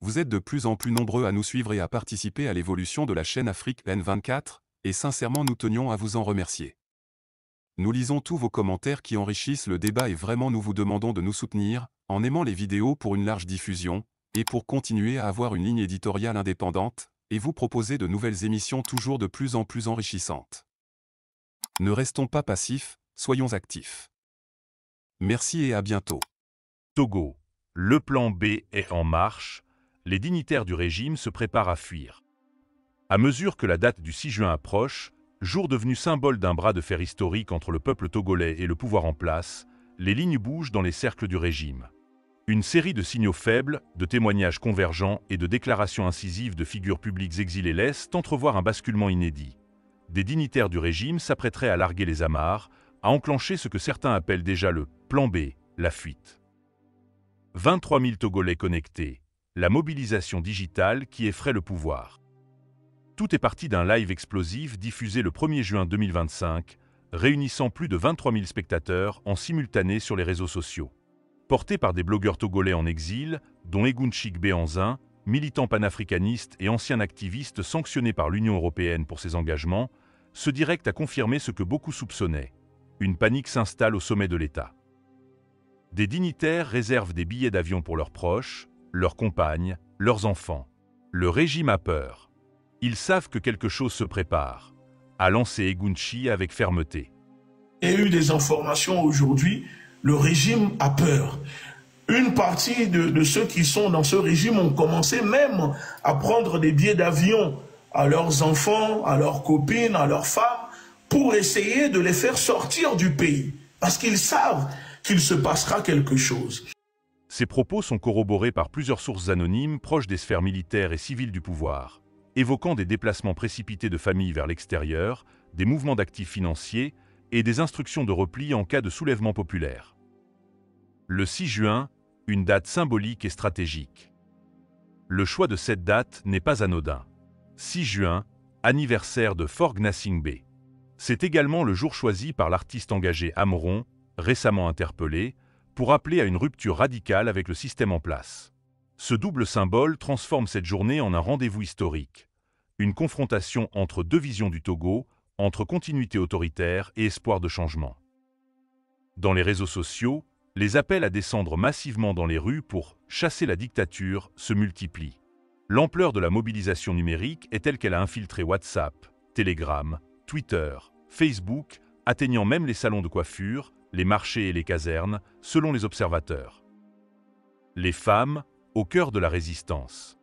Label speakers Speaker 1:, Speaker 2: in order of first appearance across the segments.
Speaker 1: Vous êtes de plus en plus nombreux à nous suivre et à participer à l'évolution de la chaîne Afrique N24, et sincèrement nous tenions à vous en remercier. Nous lisons tous vos commentaires qui enrichissent le débat et vraiment nous vous demandons de nous soutenir, en aimant les vidéos pour une large diffusion, et pour continuer à avoir une ligne éditoriale indépendante, et vous proposer de nouvelles émissions toujours de plus en plus enrichissantes. Ne restons pas passifs, soyons actifs. Merci et à bientôt.
Speaker 2: Togo. Le plan B est en marche. Les dignitaires du régime se préparent à fuir. À mesure que la date du 6 juin approche, jour devenu symbole d'un bras de fer historique entre le peuple togolais et le pouvoir en place, les lignes bougent dans les cercles du régime. Une série de signaux faibles, de témoignages convergents et de déclarations incisives de figures publiques exilées laissent entrevoir un basculement inédit. Des dignitaires du régime s'apprêteraient à larguer les amarres, à enclencher ce que certains appellent déjà le plan B, la fuite. 23 000 Togolais connectés, la mobilisation digitale qui effraie le pouvoir. Tout est parti d'un live explosif diffusé le 1er juin 2025, réunissant plus de 23 000 spectateurs en simultané sur les réseaux sociaux. Porté par des blogueurs togolais en exil, dont Egunchik Béhanzin, militant panafricaniste et ancien activiste sanctionné par l'Union européenne pour ses engagements, ce direct a confirmé ce que beaucoup soupçonnaient. Une panique s'installe au sommet de l'État. Des dignitaires réservent des billets d'avion pour leurs proches, leurs compagnes, leurs enfants. Le régime a peur. Ils savent que quelque chose se prépare, a lancé Egunchi avec fermeté.
Speaker 3: Il y a eu des informations aujourd'hui, le régime a peur. Une partie de ceux qui sont dans ce régime ont commencé même à prendre des billets d'avion à leurs enfants, à leurs copines, à leurs femmes, pour essayer de les faire sortir du pays. Parce qu'ils savent qu'il se passera quelque chose.
Speaker 2: Ces propos sont corroborés par plusieurs sources anonymes proches des sphères militaires et civiles du pouvoir, évoquant des déplacements précipités de familles vers l'extérieur, des mouvements d'actifs financiers et des instructions de repli en cas de soulèvement populaire. Le 6 juin, une date symbolique et stratégique. Le choix de cette date n'est pas anodin. 6 juin, anniversaire de Fort Gnassingbé. C'est également le jour choisi par l'artiste engagé Amron, récemment interpellé, pour appeler à une rupture radicale avec le système en place. Ce double symbole transforme cette journée en un rendez-vous historique. Une confrontation entre deux visions du Togo, entre continuité autoritaire et espoir de changement. Dans les réseaux sociaux, les appels à descendre massivement dans les rues pour chasser la dictature se multiplient. L'ampleur de la mobilisation numérique est telle qu'elle a infiltré WhatsApp, Telegram, Twitter, Facebook, atteignant même les salons de coiffure, les marchés et les casernes, selon les observateurs. Les femmes, au cœur de la résistance.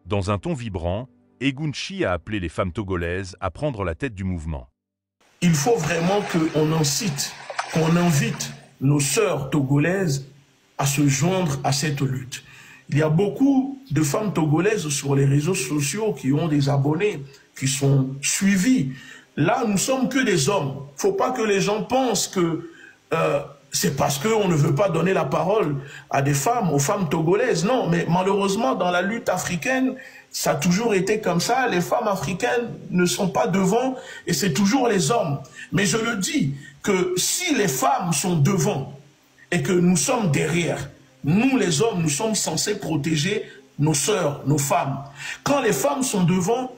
Speaker 2: Dans un ton vibrant, Egunchi a appelé les femmes togolaises à prendre la tête du mouvement.
Speaker 3: Il faut vraiment qu'on incite, qu'on invite nos sœurs togolaises à se joindre à cette lutte. Il y a beaucoup de femmes togolaises sur les réseaux sociaux qui ont des abonnés, qui sont suivis. Là, nous sommes que des hommes. Il ne faut pas que les gens pensent que c'est parce qu'on ne veut pas donner la parole à des femmes, aux femmes togolaises. Non, mais malheureusement, dans la lutte africaine, ça a toujours été comme ça. Les femmes africaines ne sont pas devant et c'est toujours les hommes. Mais je le dis que si les femmes sont devant et que nous sommes derrière, nous les hommes, nous sommes censés protéger nos sœurs, nos femmes. Quand les femmes sont devant,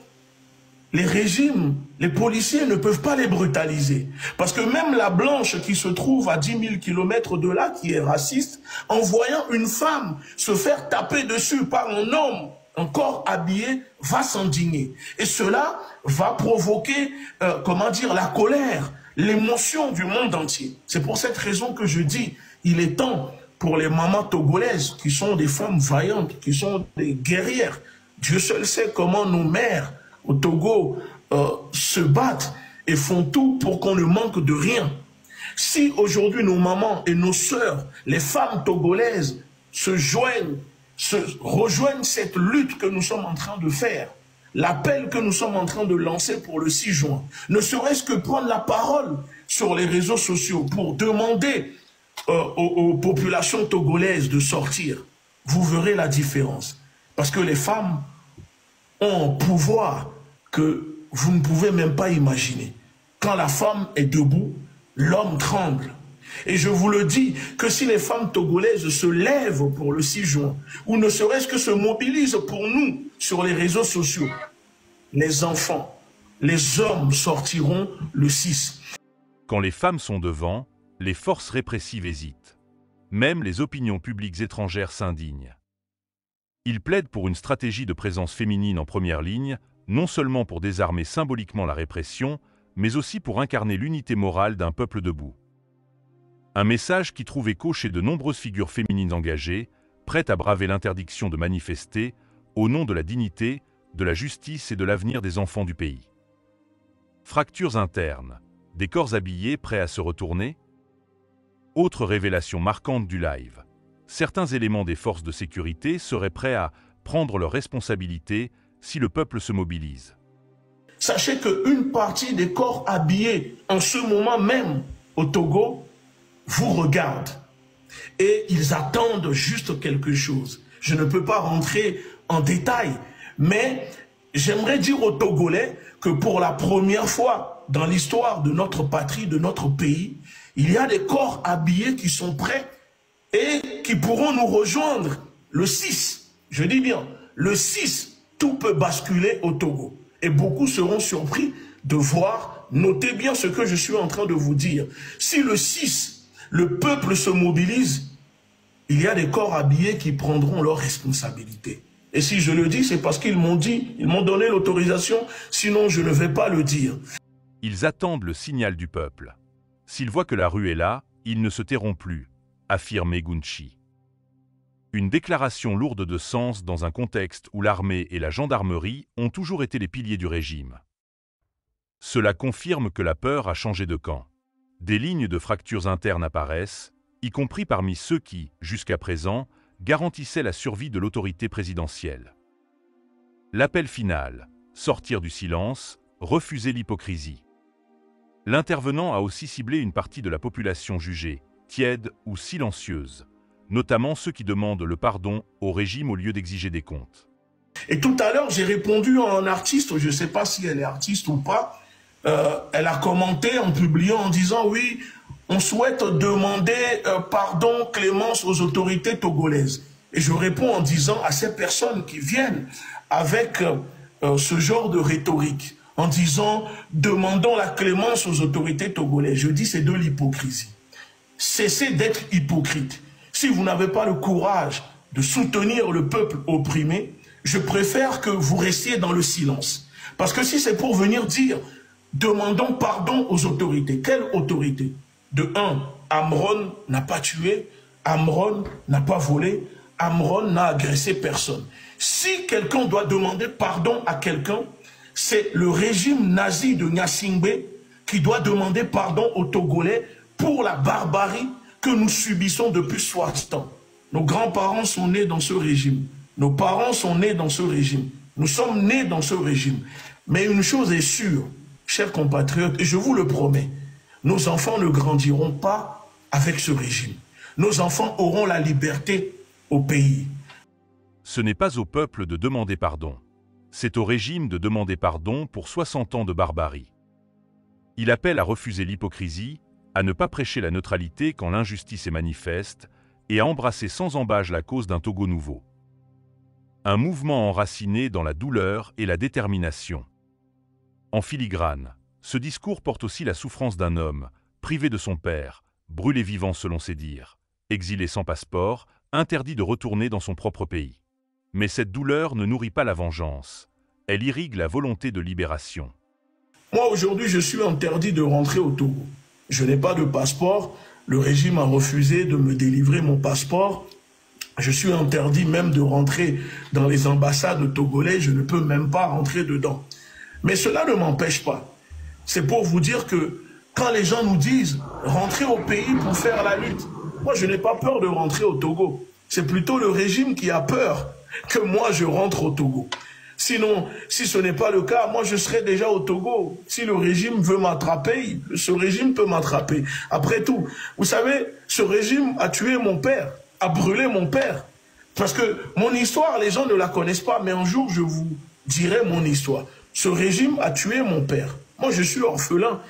Speaker 3: les régimes, les policiers ne peuvent pas les brutaliser. Parce que même la blanche qui se trouve à 10 000 km de là, qui est raciste, en voyant une femme se faire taper dessus par un homme encore habillé, va s'indigner. Et cela va provoquer, la colère, l'émotion du monde entier. C'est pour cette raison que je dis, il est temps pour les mamans togolaises, qui sont des femmes vaillantes, qui sont des guerrières. Dieu seul sait comment nos mères au Togo se battent et font tout pour qu'on ne manque de rien. Si aujourd'hui nos mamans et nos sœurs, les femmes togolaises, rejoignent cette lutte que nous sommes en train de faire, l'appel que nous sommes en train de lancer pour le 6 juin, ne serait-ce que prendre la parole sur les réseaux sociaux pour demander aux populations togolaises de sortir, vous verrez la différence. Parce que les femmes ont un pouvoir que vous ne pouvez même pas imaginer. Quand la femme est debout, l'homme tremble. Et je vous le dis, que si les femmes togolaises se lèvent pour le 6 juin, ou ne serait-ce que se mobilisent pour nous sur les réseaux sociaux, les enfants, les hommes sortiront le 6.
Speaker 2: Quand les femmes sont devant, les forces répressives hésitent. Même les opinions publiques étrangères s'indignent. Ils plaident pour une stratégie de présence féminine en première ligne, non seulement pour désarmer symboliquement la répression, mais aussi pour incarner l'unité morale d'un peuple debout. Un message qui trouve écho chez de nombreuses figures féminines engagées, prêtes à braver l'interdiction de manifester, au nom de la dignité, de la justice et de l'avenir des enfants du pays. Fractures internes, des corps habillés prêts à se retourner. Autre révélation marquante du live, certains éléments des forces de sécurité seraient prêts à prendre leurs responsabilités si le peuple se mobilise.
Speaker 3: Sachez qu'une partie des corps habillés en ce moment même au Togo vous regardent et ils attendent juste quelque chose. Je ne peux pas rentrer en détail, mais j'aimerais dire aux Togolais que pour la première fois dans l'histoire de notre patrie, de notre pays, il y a des corps habillés qui sont prêts et qui pourront nous rejoindre le 6. Je dis bien, le 6, tout peut basculer au Togo. Et beaucoup seront surpris de voir, notez bien ce que je suis en train de vous dire. Si le 6, le peuple se mobilise, il y a des corps habillés qui prendront leurs responsabilités. Et si je le dis, c'est parce qu'ils m'ont dit, ils m'ont donné l'autorisation, sinon je ne vais pas le dire.
Speaker 2: Ils attendent le signal du peuple. S'ils voient que la rue est là, ils ne se tairont plus, affirme Egunchi. Une déclaration lourde de sens dans un contexte où l'armée et la gendarmerie ont toujours été les piliers du régime. Cela confirme que la peur a changé de camp. Des lignes de fractures internes apparaissent, y compris parmi ceux qui, jusqu'à présent, garantissaient la survie de l'autorité présidentielle. L'appel final, sortir du silence, refuser l'hypocrisie. L'intervenant a aussi ciblé une partie de la population jugée, tiède ou silencieuse, notamment ceux qui demandent le pardon au régime au lieu d'exiger des comptes.
Speaker 3: Et tout à l'heure, j'ai répondu à un artiste, je ne sais pas si elle est artiste ou pas, elle a commenté en publiant en disant « Oui, on souhaite demander pardon, clémence aux autorités togolaises. » Et je réponds en disant à ces personnes qui viennent avec ce genre de rhétorique, en disant « Demandons la clémence aux autorités togolaises ». Je dis c'est de l'hypocrisie. Cessez d'être hypocrite. Si vous n'avez pas le courage de soutenir le peuple opprimé, je préfère que vous restiez dans le silence. Parce que si c'est pour venir dire « Demandons pardon aux autorités », quelle autorité? De un, Amron n'a pas tué, Amron n'a pas volé, Amron n'a agressé personne. Si quelqu'un doit demander pardon à quelqu'un, c'est le régime nazi de Gnassingbé qui doit demander pardon aux Togolais pour la barbarie que nous subissons depuis 60 ans. Nos grands-parents sont nés dans ce régime. Nos parents sont nés dans ce régime. Nous sommes nés dans ce régime. Mais une chose est sûre, chers compatriotes, et je vous le promets, nos enfants ne grandiront pas avec ce régime. Nos enfants auront la liberté au pays.
Speaker 2: Ce n'est pas au peuple de demander pardon. C'est au régime de demander pardon pour 60 ans de barbarie. Il appelle à refuser l'hypocrisie, à ne pas prêcher la neutralité quand l'injustice est manifeste et à embrasser sans embâche la cause d'un Togo nouveau. Un mouvement enraciné dans la douleur et la détermination. En filigrane, ce discours porte aussi la souffrance d'un homme, privé de son père, brûlé vivant selon ses dires, exilé sans passeport, interdit de retourner dans son propre pays. Mais cette douleur ne nourrit pas la vengeance, elle irrigue la volonté de libération.
Speaker 3: Moi aujourd'hui je suis interdit de rentrer au Togo. Je n'ai pas de passeport, le régime a refusé de me délivrer mon passeport. Je suis interdit même de rentrer dans les ambassades togolaises, je ne peux même pas rentrer dedans. Mais cela ne m'empêche pas. C'est pour vous dire que quand les gens nous disent « rentrer au pays pour faire la lutte », moi je n'ai pas peur de rentrer au Togo. C'est plutôt le régime qui a peur que moi je rentre au Togo. Sinon, si ce n'est pas le cas, moi je serai déjà au Togo. Si le régime veut m'attraper, ce régime peut m'attraper. Après tout, vous savez, ce régime a tué mon père, a brûlé mon père. Parce que mon histoire, les gens ne la connaissent pas, mais un jour je vous dirai mon histoire. Ce régime a tué mon père. Moi je suis orphelin.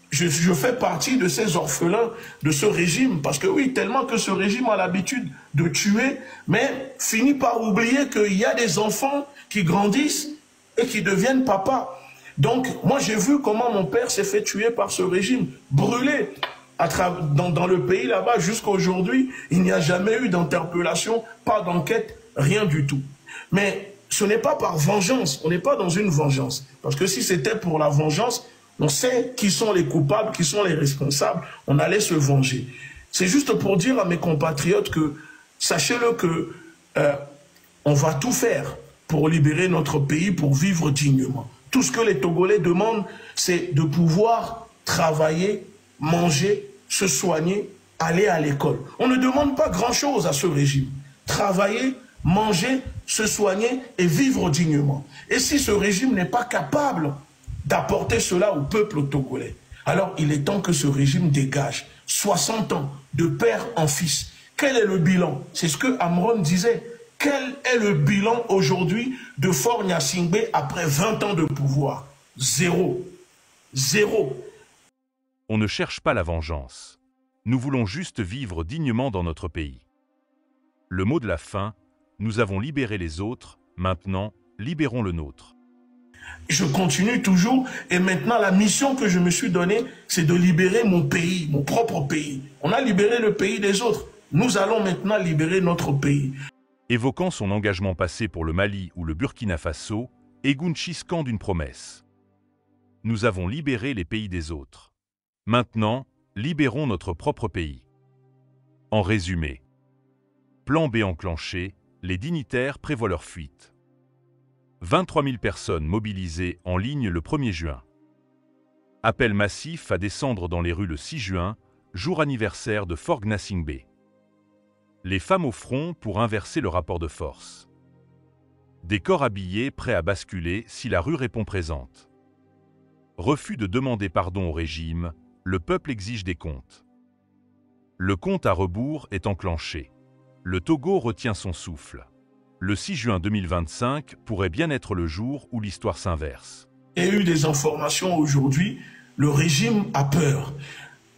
Speaker 3: je fais partie de ces orphelins de ce régime, parce que oui, tellement que ce régime a l'habitude de tuer, mais finit par oublier qu'il y a des enfants qui grandissent et qui deviennent papas. Donc, moi, j'ai vu comment mon père s'est fait tuer par ce régime, brûlé dans le pays là-bas. Jusqu'à aujourd'hui, il n'y a jamais eu d'interpellation, pas d'enquête, rien du tout. Mais ce n'est pas par vengeance, on n'est pas dans une vengeance. Parce que si c'était pour la vengeance, on sait qui sont les coupables, qui sont les responsables, on allait se venger. C'est juste pour dire à mes compatriotes que, sachez-le que on va tout faire pour libérer notre pays, pour vivre dignement. Tout ce que les Togolais demandent, c'est de pouvoir travailler, manger, se soigner, aller à l'école. On ne demande pas grand-chose à ce régime. Travailler, manger, se soigner et vivre dignement. Et si ce régime n'est pas capable d'apporter cela au peuple togolais, alors il est temps que ce régime dégage. 60 ans de père en fils. Quel est le bilan? C'est ce que Amron disait. Quel est le bilan aujourd'hui de Faure Gnassingbé après 20 ans de pouvoir? Zéro. Zéro.
Speaker 2: On ne cherche pas la vengeance. Nous voulons juste vivre dignement dans notre pays. Le mot de la fin, nous avons libéré les autres, maintenant, libérons le nôtre.
Speaker 3: Je continue toujours et maintenant la mission que je me suis donnée, c'est de libérer mon pays, mon propre pays. On a libéré le pays des autres. Nous allons maintenant libérer notre pays.
Speaker 2: Évoquant son engagement passé pour le Mali ou le Burkina Faso, Egunchi scande une promesse. Nous avons libéré les pays des autres. Maintenant, libérons notre propre pays. En résumé, plan B enclenché, les dignitaires prévoient leur fuite. 23 000 personnes mobilisées en ligne le 1er juin. Appel massif à descendre dans les rues le 6 juin, jour anniversaire de Faure Gnassingbé. Les femmes au front pour inverser le rapport de force. Des corps habillés prêts à basculer si la rue répond présente. Refus de demander pardon au régime, le peuple exige des comptes. Le compte à rebours est enclenché. Le Togo retient son souffle. Le 6 juin 2025 pourrait bien être le jour où l'histoire s'inverse.
Speaker 3: Il y a eu des informations aujourd'hui, le régime a peur.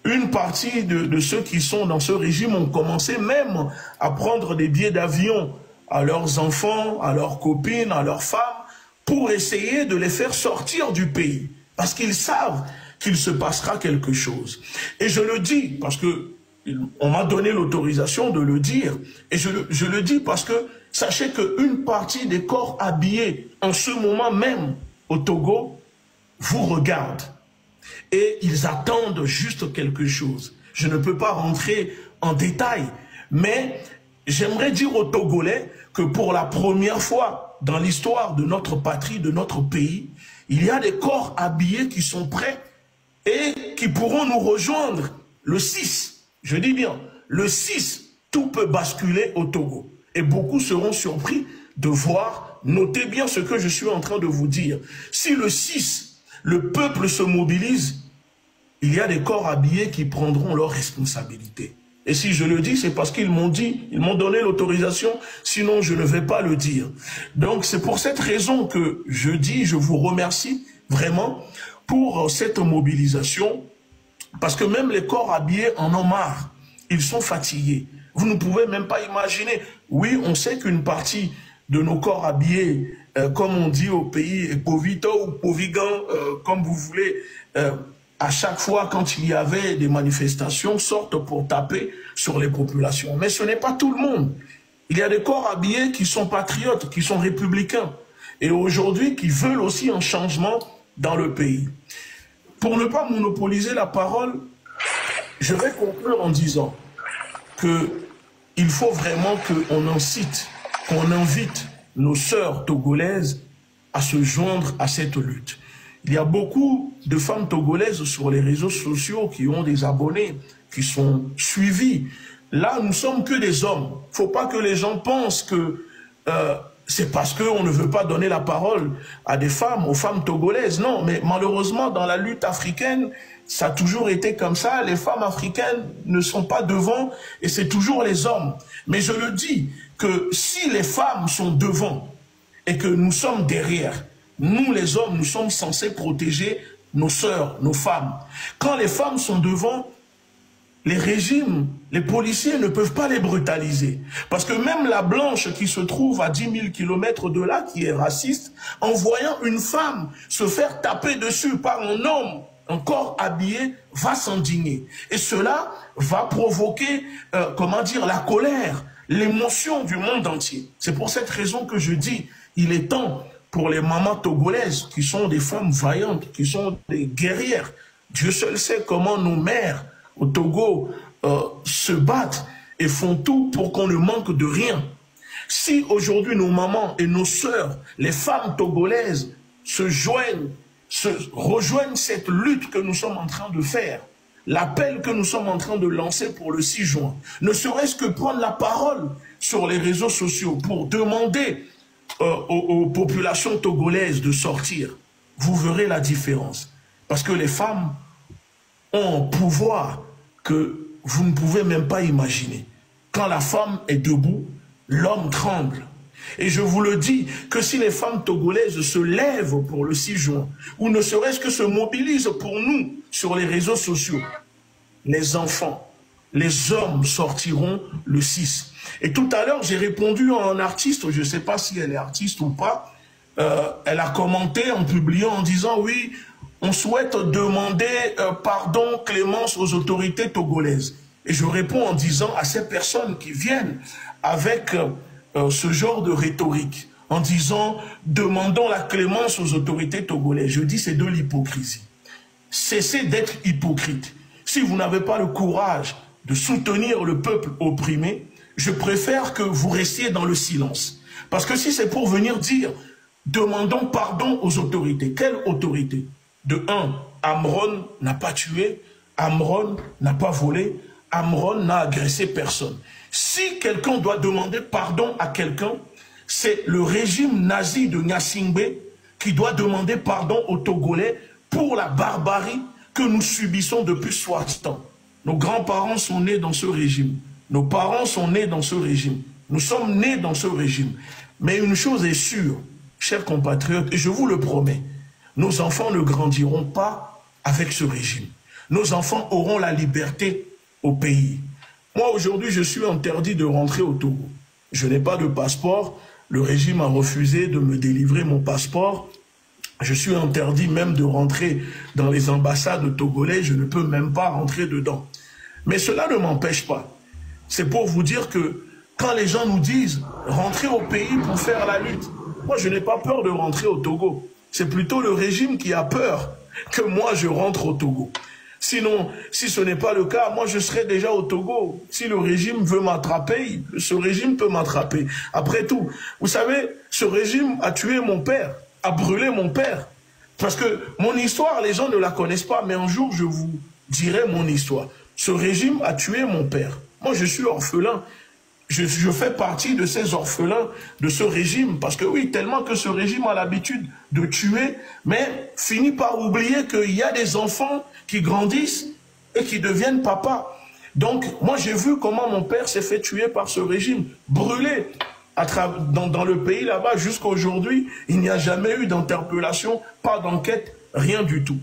Speaker 3: Une partie de ceux qui sont dans ce régime ont commencé même à prendre des billets d'avion à leurs enfants, à leurs copines, à leurs femmes, pour essayer de les faire sortir du pays. Parce qu'ils savent qu'il se passera quelque chose. Et je le dis parce que on m'a donné l'autorisation de le dire. Et je le dis parce que sachez qu'une partie des corps habillés en ce moment même au Togo vous regardent. Et ils attendent juste quelque chose. Je ne peux pas rentrer en détail, mais j'aimerais dire aux Togolais que pour la première fois dans l'histoire de notre patrie, de notre pays, il y a des corps habillés qui sont prêts et qui pourront nous rejoindre le 6. Je dis bien, le 6, tout peut basculer au Togo. Et beaucoup seront surpris de voir, notez bien ce que je suis en train de vous dire. Si le 6, le peuple se mobilise, il y a des corps habillés qui prendront leurs responsabilités. Et si je le dis, c'est parce qu'ils m'ont dit, ils m'ont donné l'autorisation, sinon je ne vais pas le dire. Donc c'est pour cette raison que je dis, je vous remercie vraiment pour cette mobilisation. Parce que même les corps habillés en ont marre. Ils sont fatigués. Vous ne pouvez même pas imaginer. Oui, on sait qu'une partie de nos corps habillés, comme on dit au pays, Povito ou Povigan, comme vous voulez, à chaque fois quand il y avait des manifestations, sortent pour taper sur les populations. Mais ce n'est pas tout le monde. Il y a des corps habillés qui sont patriotes, qui sont républicains. Et aujourd'hui, qui veulent aussi un changement dans le pays. Pour ne pas monopoliser la parole, je vais conclure en disant qu'il faut vraiment qu'on incite, qu'on invite nos sœurs togolaises à se joindre à cette lutte. Il y a beaucoup de femmes togolaises sur les réseaux sociaux qui ont des abonnés, qui sont suivis. Là, nous ne sommes que des hommes. Il ne faut pas que les gens pensent que c'est parce qu'on ne veut pas donner la parole à des femmes, aux femmes togolaises. Non, mais malheureusement, dans la lutte africaine, ça a toujours été comme ça. Les femmes africaines ne sont pas devant et c'est toujours les hommes. Mais je le dis que si les femmes sont devant et que nous sommes derrière, nous les hommes, nous sommes censés protéger nos sœurs, nos femmes. Quand les femmes sont devant, les régimes, les policiers ne peuvent pas les brutaliser. Parce que même la blanche qui se trouve à 10 000 kilomètres de là, qui est raciste, en voyant une femme se faire taper dessus par un homme encore habillé, va s'indigner. Et cela va provoquer, comment dire, la colère, l'émotion du monde entier. C'est pour cette raison que je dis, il est temps pour les mamans togolaises, qui sont des femmes vaillantes, qui sont des guerrières. Dieu seul sait comment nos mères au Togo se battent et font tout pour qu'on ne manque de rien. Si aujourd'hui nos mamans et nos sœurs, les femmes togolaises, rejoignent cette lutte que nous sommes en train de faire, l'appel que nous sommes en train de lancer pour le 6 juin, ne serait-ce que prendre la parole sur les réseaux sociaux pour demander aux populations togolaises de sortir, vous verrez la différence. Parce que les femmes ont un pouvoir que vous ne pouvez même pas imaginer. Quand la femme est debout, l'homme tremble. Et je vous le dis, que si les femmes togolaises se lèvent pour le 6 juin, ou ne serait-ce que se mobilisent pour nous sur les réseaux sociaux, les enfants, les hommes sortiront le 6. Et tout à l'heure, j'ai répondu à un artiste, je ne sais pas si elle est artiste ou pas, elle a commenté en publiant en disant « Oui, on souhaite demander pardon, clémence aux autorités togolaises. » Et je réponds en disant à ces personnes qui viennent avec ce genre de rhétorique, en disant « Demandons la clémence aux autorités togolaises ». Je dis c'est de l'hypocrisie. Cessez d'être hypocrite. Si vous n'avez pas le courage de soutenir le peuple opprimé, je préfère que vous restiez dans le silence. Parce que si c'est pour venir dire « Demandons pardon aux autorités », quelle autorité? De un, Amron n'a pas tué, Amron n'a pas volé, Amron n'a agressé personne. Si quelqu'un doit demander pardon à quelqu'un, c'est le régime nazi de Gnassingbé qui doit demander pardon aux Togolais pour la barbarie que nous subissons depuis 60 ans. Nos grands-parents sont nés dans ce régime. Nos parents sont nés dans ce régime. Nous sommes nés dans ce régime. Mais une chose est sûre, chers compatriotes, et je vous le promets, nos enfants ne grandiront pas avec ce régime. Nos enfants auront la liberté au pays. Moi, aujourd'hui, je suis interdit de rentrer au Togo. Je n'ai pas de passeport. Le régime a refusé de me délivrer mon passeport. Je suis interdit même de rentrer dans les ambassades togolaises. Je ne peux même pas rentrer dedans. Mais cela ne m'empêche pas. C'est pour vous dire que quand les gens nous disent « rentrer au pays pour faire la lutte », moi, je n'ai pas peur de rentrer au Togo. C'est plutôt le régime qui a peur que moi je rentre au Togo. Sinon, si ce n'est pas le cas, moi je serai déjà au Togo. Si le régime veut m'attraper, ce régime peut m'attraper. Après tout, vous savez, ce régime a tué mon père, a brûlé mon père. Parce que mon histoire, les gens ne la connaissent pas, mais un jour je vous dirai mon histoire. Ce régime a tué mon père. Moi je suis orphelin. Je fais partie de ces orphelins de ce régime, parce que oui, tellement que ce régime a l'habitude de tuer, mais finit par oublier qu'il y a des enfants qui grandissent et qui deviennent papa. Donc, moi j'ai vu comment mon père s'est fait tuer par ce régime, brûlé dans le pays là-bas. Jusqu'à aujourd'hui, il n'y a jamais eu d'interpellation, pas d'enquête, rien du tout.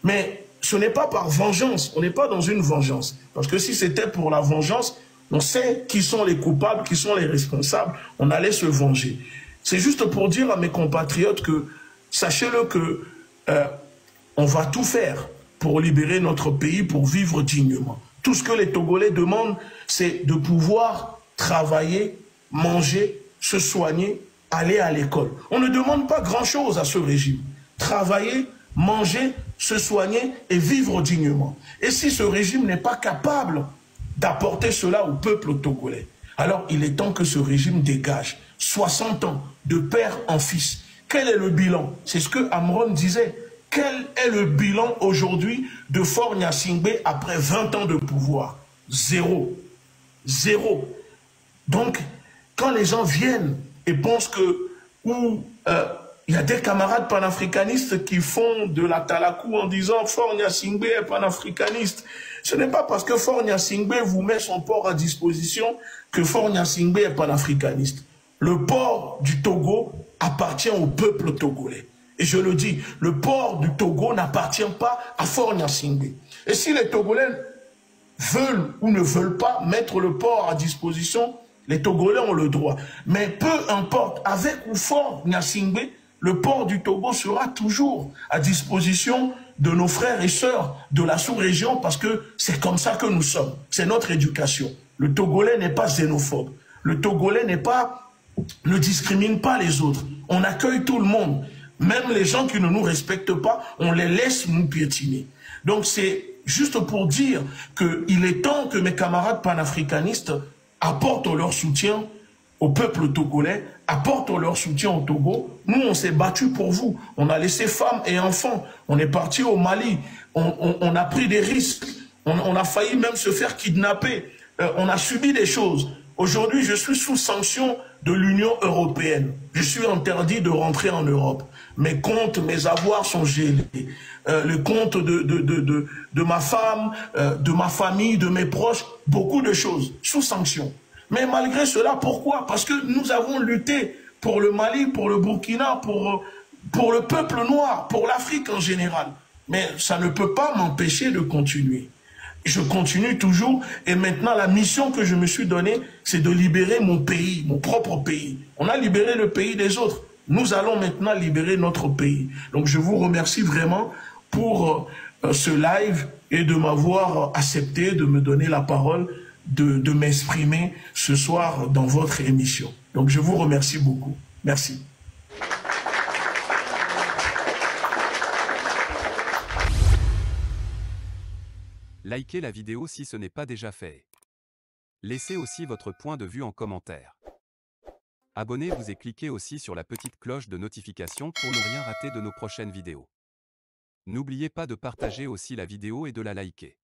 Speaker 3: Mais ce n'est pas par vengeance, on n'est pas dans une vengeance. Parce que si c'était pour la vengeance, on sait qui sont les coupables, qui sont les responsables, on allait se venger. C'est juste pour dire à mes compatriotes que, sachez-le que on va tout faire pour libérer notre pays, pour vivre dignement. Tout ce que les Togolais demandent, c'est de pouvoir travailler, manger, se soigner, aller à l'école. On ne demande pas grand-chose à ce régime. Travailler, manger, se soigner et vivre dignement. Et si ce régime n'est pas capable d'apporter cela au peuple togolais, alors il est temps que ce régime dégage. 60 ans de père en fils. Quel est le bilan? C'est ce que Amron disait. Quel est le bilan aujourd'hui de Faure Gnassingbé après 20 ans de pouvoir? Zéro. Zéro. Donc, quand les gens viennent et pensent que il y a des camarades panafricanistes qui font de la talakou en disant Faure Gnassingbé est panafricaniste, ce n'est pas parce que Faure Gnassingbé vous met son port à disposition que Faure Gnassingbé est panafricaniste. Le port du Togo appartient au peuple togolais. Et je le dis, le port du Togo n'appartient pas à Fort Gnassingbé. Et si les Togolais veulent ou ne veulent pas mettre le port à disposition, les Togolais ont le droit. Mais peu importe, avec ou Fort Gnassingbé, le port du Togo sera toujours à disposition de nos frères et sœurs de la sous-région parce que c'est comme ça que nous sommes. C'est notre éducation. Le Togolais n'est pas xénophobe. Le Togolais ne discrimine pas les autres. On accueille tout le monde. Même les gens qui ne nous respectent pas, on les laisse nous piétiner. Donc c'est juste pour dire qu'il est temps que mes camarades panafricanistes apportent leur soutien au peuple togolais, apportent leur soutien au Togo. Nous, on s'est battu pour vous. On a laissé femmes et enfants. On est parti au Mali. On a pris des risques. On a failli même se faire kidnapper. On a subi des choses. Aujourd'hui, je suis sous sanction de l'Union européenne. Je suis interdit de rentrer en Europe. Mes comptes, mes avoirs sont gelés. Le compte de ma femme, de ma famille, de mes proches, beaucoup de choses, sous sanction. Mais malgré cela, pourquoi? Parce que nous avons lutté pour le Mali, pour le Burkina, pour le peuple noir, pour l'Afrique en général. Mais ça ne peut pas m'empêcher de continuer. Je continue toujours et maintenant la mission que je me suis donnée, c'est de libérer mon pays, mon propre pays. On a libéré le pays des autres. Nous allons maintenant libérer notre pays. Donc je vous remercie vraiment pour ce live et de m'avoir accepté, de me donner la parole, de m'exprimer ce soir dans votre émission. Donc je vous remercie beaucoup. Merci.
Speaker 1: Likez la vidéo si ce n'est pas déjà fait. Laissez aussi votre point de vue en commentaire. Abonnez-vous et cliquez aussi sur la petite cloche de notification pour ne rien rater de nos prochaines vidéos. N'oubliez pas de partager aussi la vidéo et de la liker.